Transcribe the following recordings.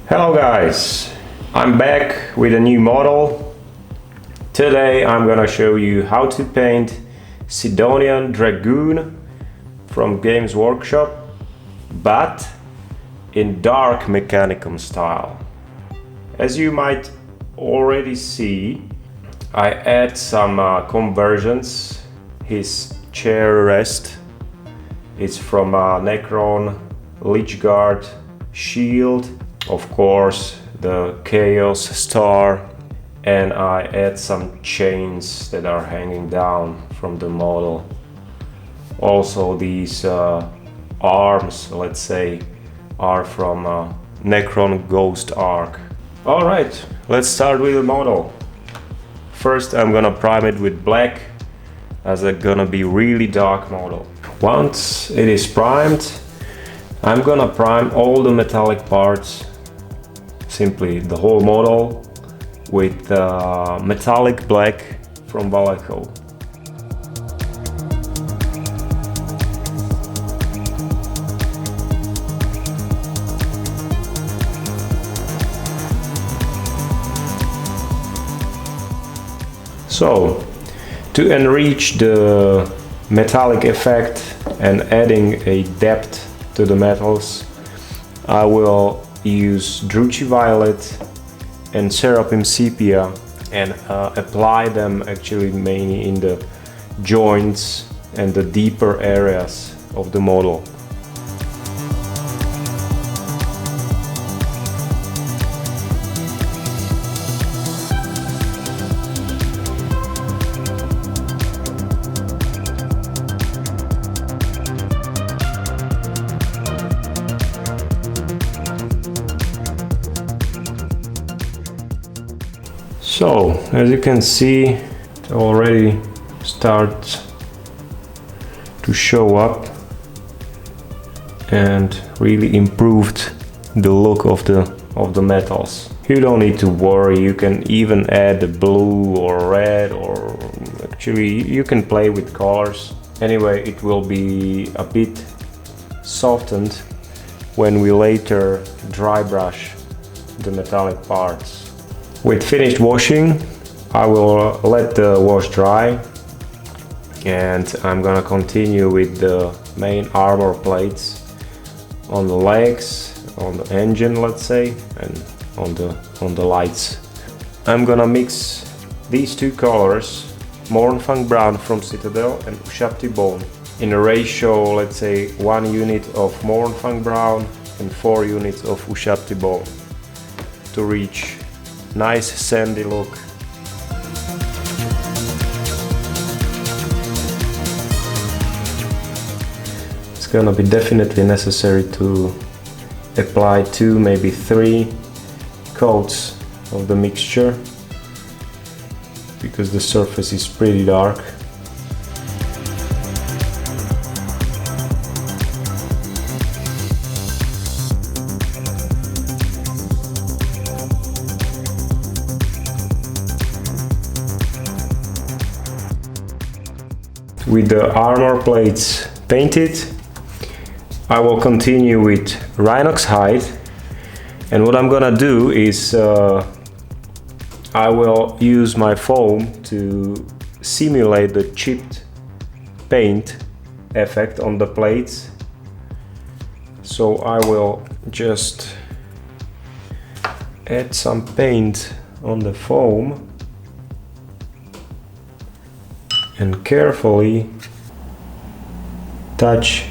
Hello guys, I'm back with a new model. Today I'm gonna show you how to paint Sydonian Dragoon from Games Workshop, but in Dark Mechanicum style. As you might already see, I add some conversions. His chair rest is from necron, lich guard, shield, of course the chaos star, and I add some chains that are hanging down from the model. Also these arms, let's say, are from necron ghost arc. Alright, let's start with the model. First I'm gonna prime it with black, as it's gonna be really dark model. Once it is primed, I'm gonna prime all the metallic parts, simply the whole model, with metallic black from Vallejo. So, to enrich the metallic effect and adding a depth to the metals, I will use Druuchi violet and Seraphim Sepia and apply them actually mainly in the joints and the deeper areas of the model. So, as you can see, it already starts to show up and really improved the look of the metals. You don't need to worry, you can even add the blue or red, or actually you can play with colors. Anyway, it will be a bit softened when we later dry brush the metallic parts. With finished washing, I will let the wash dry, and I'm gonna continue with the main armor plates on the legs, on the engine, let's say, and on the lights. I'm gonna mix these two colors, Mournfang brown from Citadel and ushabti bone, in a ratio, let's say 1 unit of Mournfang brown and 4 units of ushabti bone, to reach nice sandy look. It's gonna be definitely necessary to apply 2, maybe 3 coats of the mixture, because the surface is pretty dark. With the armor plates painted, I will continue with Rhinox hide, and what I'm gonna do is I will use my foam to simulate the chipped paint effect on the plates. So I will just add some paint on the foam and carefully touch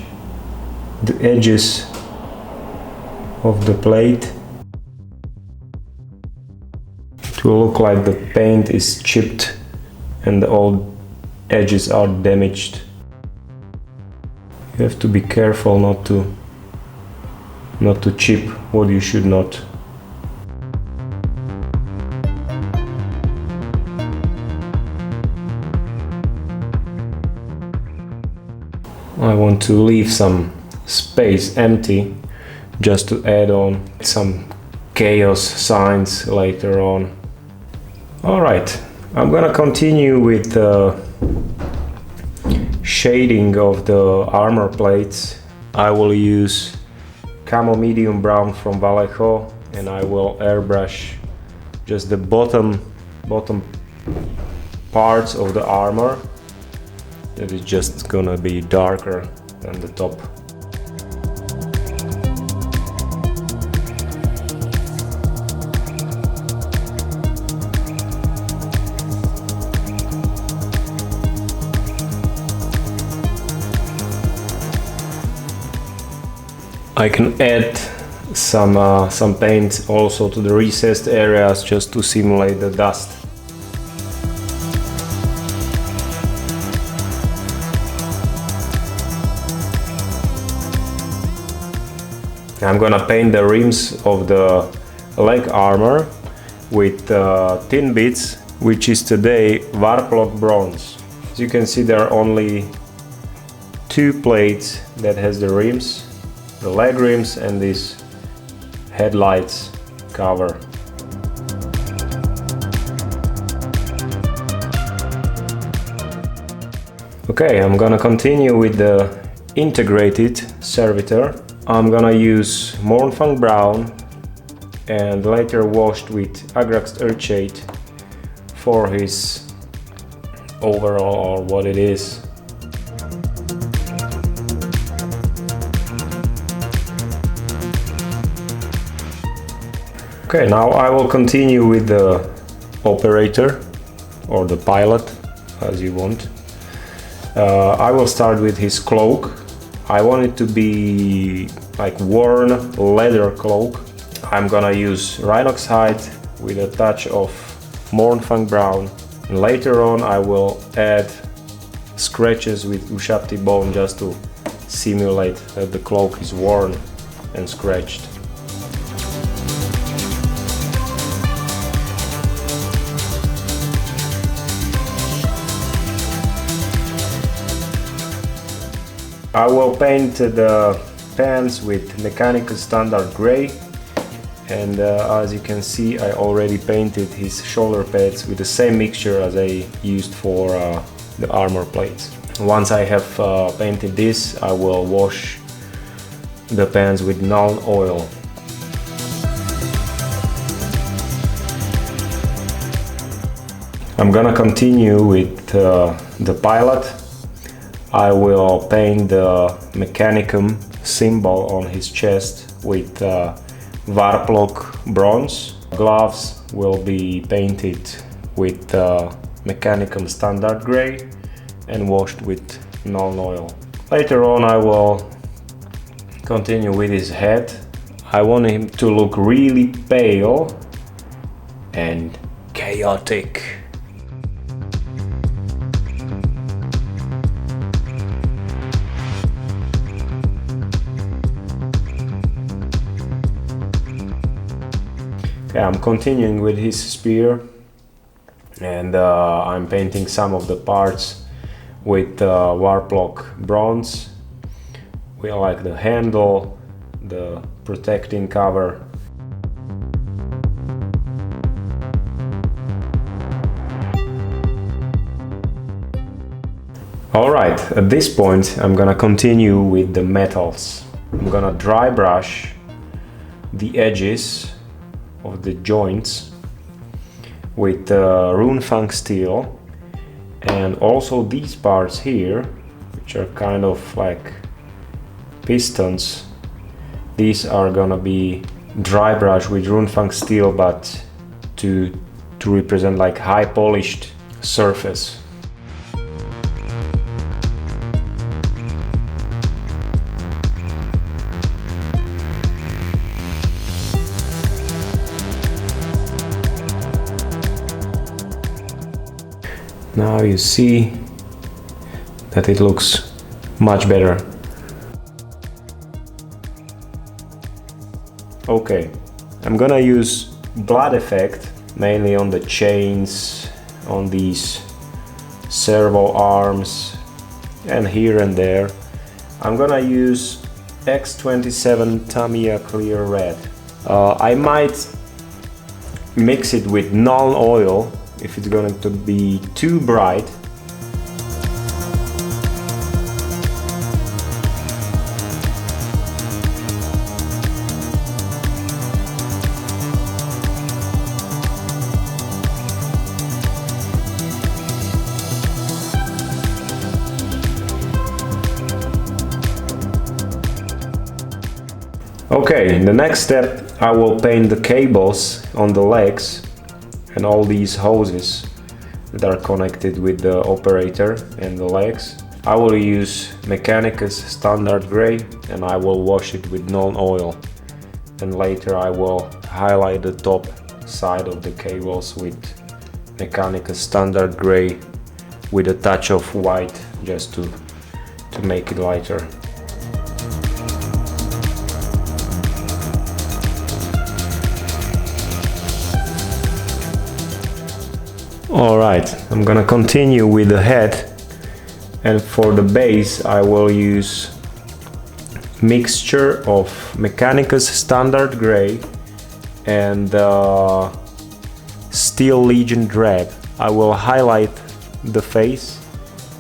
the edges of the plate to look like the paint is chipped and all edges are damaged. You have to be careful not to chip what you should not. I want to leave some space empty just to add on some chaos signs later on. Alright, I'm gonna continue with the shading of the armor plates. I will use camo medium brown from Vallejo and I will airbrush just the bottom parts of the armor. That is just gonna be darker than the top. I can add some paint also to the recessed areas just to simulate the dust. I'm gonna paint the rims of the leg armor with thin bits, which is today warplock bronze. As you can see, there are only two plates that has the rims, the leg rims and this headlights cover. Okay, I'm gonna continue with the integrated servitor. I'm gonna use Mournfang brown and later washed with agrax earthshade for his overall, or what it is. Okay, now I will continue with the operator or the pilot, as you want. I will start with his cloak. I want it to be like worn leather cloak. I'm gonna use Rhinox hide with a touch of Mournfang brown. And later on I will add scratches with ushabti bone just to simulate that the cloak is worn and scratched. I will paint the pants with Mechanicum standard gray, and as you can see, I already painted his shoulder pads with the same mixture as I used for the armor plates. Once I have painted this, I will wash the pants with nuln oil. I'm gonna continue with the pilot. I will paint the Mechanicum symbol on his chest with warplock bronze. Gloves will be painted with Mechanicum standard gray and washed with nuln oil. Later on I will continue with his head. I want him to look really pale and chaotic. Okay, I'm continuing with his spear, and I'm painting some of the parts with warplock bronze. We like the handle, the protecting cover. Alright, at this point I'm gonna continue with the metals. I'm gonna dry brush the edges of the joints with runefang steel, and also these parts here, which are kind of like pistons, these are gonna be dry brush with runefang steel, but to represent like high polished surface. Now you see that it looks much better. Okay, I'm gonna use blood effect mainly on the chains, on these servo arms, and here and there. I'm gonna use X27 Tamiya clear red. I might mix it with nuln oil if it's going to be too bright. Okay, in the next step I will paint the cables on the legs and all these hoses that are connected with the operator and the legs. I will use Mechanicum standard gray and I will wash it with nuln oil, and later I will highlight the top side of the cables with Mechanicum standard gray with a touch of white just to make it lighter. Alright, I'm gonna continue with the head, and for the base I will use mixture of Mechanicum standard gray and Steel Legion drab. I will highlight the face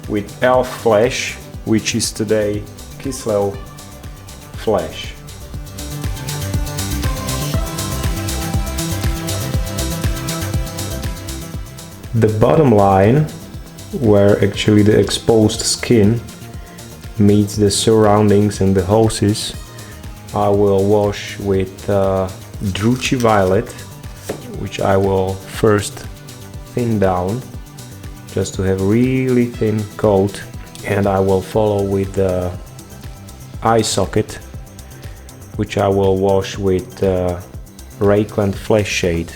with elf flesh, which is today Kislev flesh. The bottom line, where actually the exposed skin meets the surroundings and the hoses, I will wash with Druuchi violet, which I will first thin down just to have really thin coat, and I will follow with the eye socket, which I will wash with Rakeland flesh shade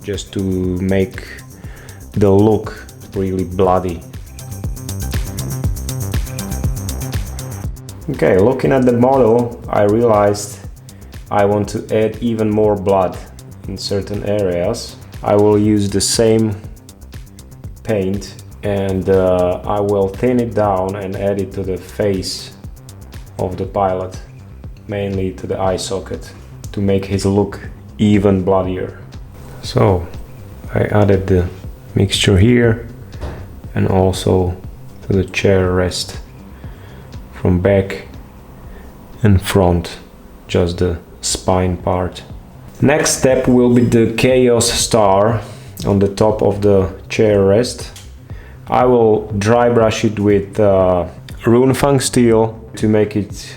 just to make the look really bloody. Okay, looking at the model, I realized I want to add even more blood in certain areas. I will use the same paint and I will thin it down and add it to the face of the pilot, mainly to the eye socket, to make his look even bloodier. So I added the mixture here and also to the chair rest from back and front, just the spine part. Next step will be the chaos star on the top of the chair rest. I will dry brush it with runefang steel to make it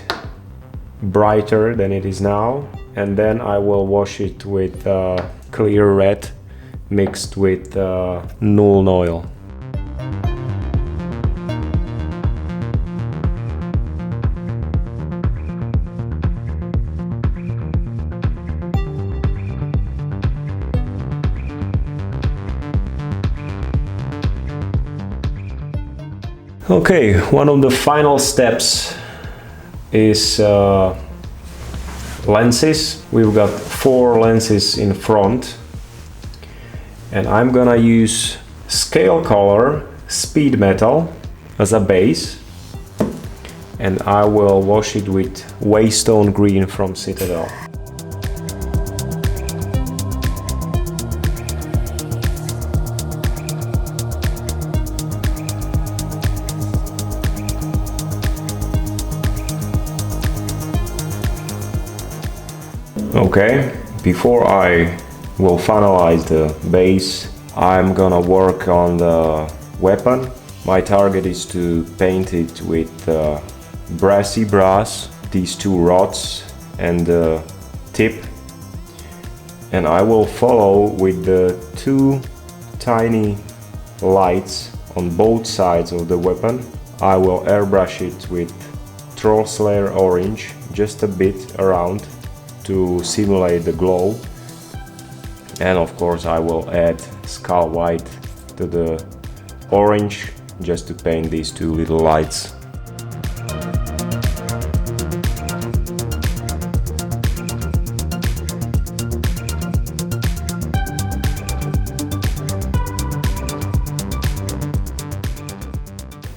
brighter than it is now, and then I will wash it with clear red mixed with nuln oil. Okay, one of the final steps is lenses. We've got 4 lenses in front, and I'm gonna use scale color speed metal as a base, and I will wash it with waystone green from Citadel. Okay, before I will finalize the base, I'm gonna work on the weapon. My target is to paint it with brassy brass, these 2 rods and the tip, and I will follow with the 2 tiny lights on both sides of the weapon. I will airbrush it with Troll Slayer orange, just a bit around to simulate the glow, and of course I will add skull white to the orange just to paint these 2 little lights.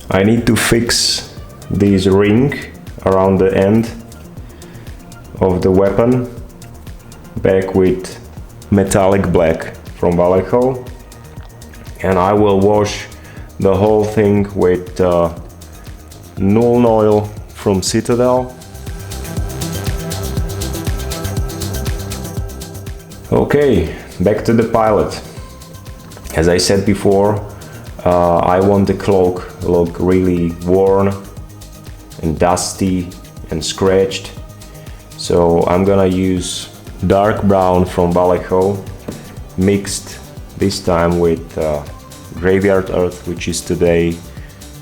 I need to fix this ring around the end of the weapon back with metallic black from Vallejo, and I will wash the whole thing with nuln oil from Citadel. Okay, back to the pilot. As I said before, I want the cloak to look really worn and dusty and scratched. So I'm gonna use dark brown from Vallejo, mixed this time with graveyard earth, which is today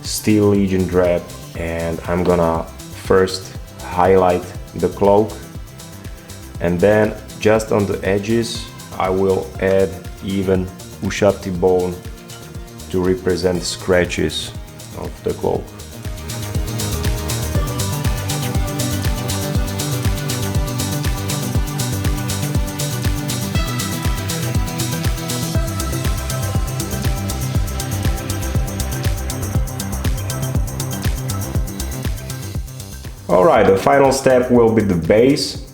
Steel Legion drab, and I'm gonna first highlight the cloak, and then just on the edges I will add even ushabti bone to represent scratches of the cloak. Alright, the final step will be the base.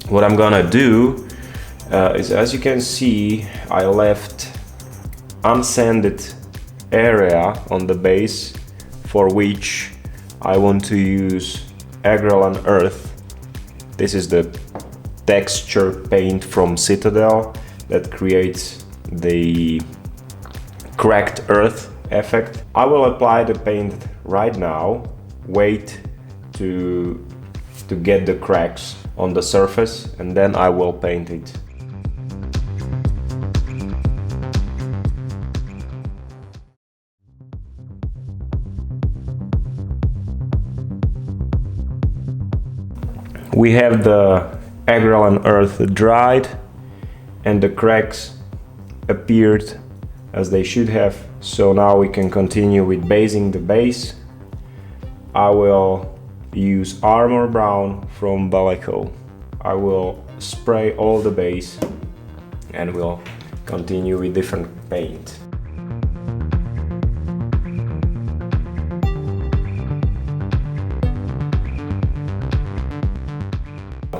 What I'm gonna do is, as you can see, I left unsanded area on the base for which I want to use agrellan earth. This is the texture paint from Citadel that creates the cracked earth effect. I will apply the paint right now, wait to get the cracks on the surface, and then I will paint it. We have the agrellan earth dried and the cracks appeared as they should have, so now we can continue with basing the base. I will use armor brown from Vallejo. I will spray all the base and we'll continue with different paint.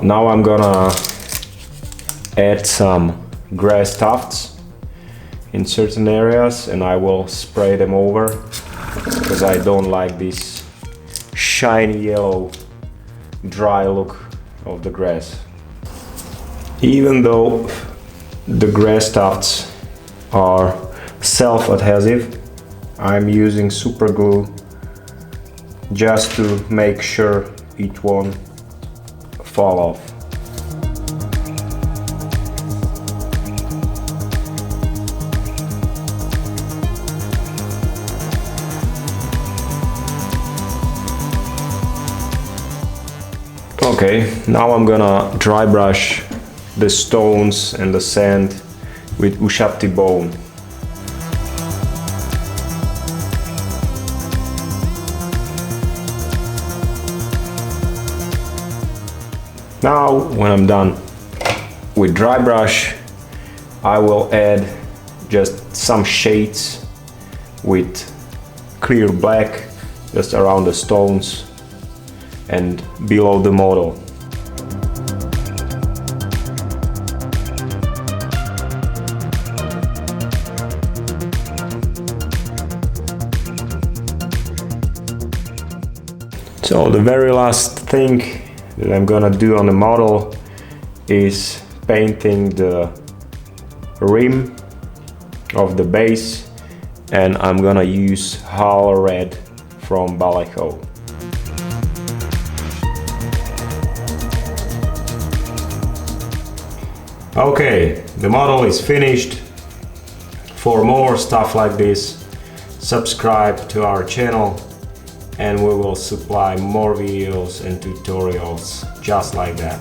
Now I'm gonna add some grass tufts in certain areas, and I will spray them over because I don't like this shiny yellow dry look of the grass. Even though the grass tufts are self-adhesive, I'm using super glue just to make sure it won't fall off. Okay, now I'm gonna dry brush the stones and the sand with ushabti bone. Now, when I'm done with dry brush, I will add just some shades with clear black just around the stones and below the model. So the very last thing that I'm gonna do on the model is painting the rim of the base, and I'm gonna use hull red from Vallejo. Okay, the model is finished. For more stuff like this, subscribe to our channel and we will supply more videos and tutorials just like that.